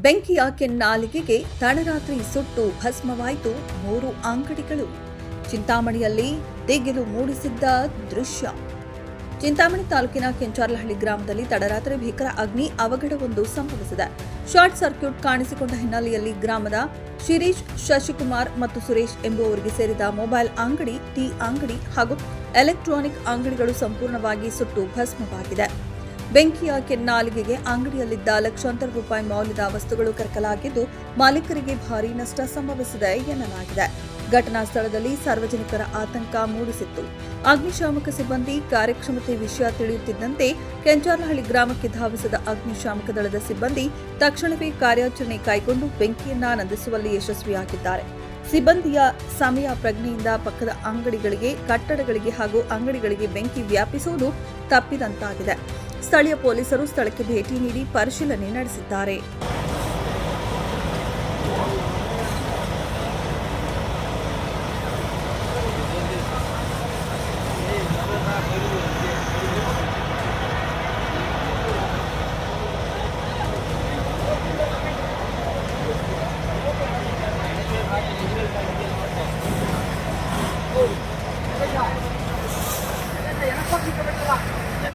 ಬೆಂಕಿಯ ಕೆನ್ನಾಲಿಗೆಗೆ ತಡರಾತ್ರಿ ಸುಟ್ಟು ಭಸ್ಮವಾಯಿತು 3 ಅಂಗಡಿಗಳು. ಚಿಂತಾಮಣಿಯಲ್ಲಿ ದಿಗಿಲು ಮೂಡಿಸಿದ್ದ ದೃಶ್ಯ. ಚಿಂತಾಮಣಿ ತಾಲೂಕಿನ ಕೆಂಚಾರ್ಲಹಳ್ಳಿ ಗ್ರಾಮದಲ್ಲಿ ತಡರಾತ್ರಿ ಭೀಕರ ಅಗ್ನಿ ಅವಘಡವೊಂದು ಸಂಭವಿಸಿದೆ. ಶಾರ್ಟ್ ಸರ್ಕ್ಯೂಟ್ ಕಾಣಿಸಿಕೊಂಡ ಹಿನ್ನೆಲೆಯಲ್ಲಿ ಗ್ರಾಮದ ಶಿರೀಶ್, ಶಶಿಕುಮಾರ್ ಮತ್ತು ಸುರೇಶ್ ಎಂಬುವವರಿಗೆ ಸೇರಿದ ಮೊಬೈಲ್ ಅಂಗಡಿ, ಟೀ ಅಂಗಡಿ ಹಾಗೂ ಎಲೆಕ್ಟ್ರಾನಿಕ್ ಅಂಗಡಿಗಳು ಸಂಪೂರ್ಣವಾಗಿ ಸುಟ್ಟು ಭಸ್ಮವಾಗಿದೆ. ಬೆಂಕಿಯ ಕೆನ್ನಾಲಿಗೆಗೆ ಅಂಗಡಿಯಲ್ಲಿದ್ದ ಲಕ್ಷಾಂತರ ರೂಪಾಯಿ ಮೌಲ್ಯದ ವಸ್ತುಗಳು ಕರಕಲಾಗಿದ್ದು, ಮಾಲೀಕರಿಗೆ ಭಾರೀ ನಷ್ಟ ಸಂಭವಿಸಿದೆ ಎನ್ನಲಾಗಿದೆ. ಘಟನಾ ಸ್ಥಳದಲ್ಲಿ ಸಾರ್ವಜನಿಕರ ಆತಂಕ ಮೂಡಿಸಿತ್ತು. ಅಗ್ನಿಶಾಮಕ ಸಿಬ್ಬಂದಿ ಕಾರ್ಯಕ್ಷಮತೆ ವಿಷಯ ತಿಳಿಯುತ್ತಿದ್ದಂತೆ ಕೆಂಚಾರ್ಲಹಳ್ಳಿ ಗ್ರಾಮಕ್ಕೆ ಧಾವಿಸಿದ ಅಗ್ನಿಶಾಮಕ ದಳದ ಸಿಬ್ಬಂದಿ ತಕ್ಷಣವೇ ಕಾರ್ಯಾಚರಣೆ ಕೈಗೊಂಡು ಬೆಂಕಿಯನ್ನ ನಂದಿಸುವಲ್ಲಿ ಯಶಸ್ವಿಯಾಗಿದ್ದಾರೆ. ಸಿಬ್ಬಂದಿಯ ಸಮಯ ಪ್ರಜ್ಞೆಯಿಂದ ಪಕ್ಕದ ಅಂಗಡಿಗಳಿಗೆ, ಕಟ್ಟಡಗಳಿಗೆ ಹಾಗೂ ಅಂಗಡಿಗಳಿಗೆ ಬೆಂಕಿ ವ್ಯಾಪಿಸುವುದು ತಪ್ಪಿದಂತಾಗಿದೆ. ಸ್ಥಳೀಯ ಪೊಲೀಸರು ಸ್ಥಳಕ್ಕೆ ಭೇಟಿ ನೀಡಿ ಪರಿಶೀಲನೆ ನಡೆಸಿದ್ದಾರೆ.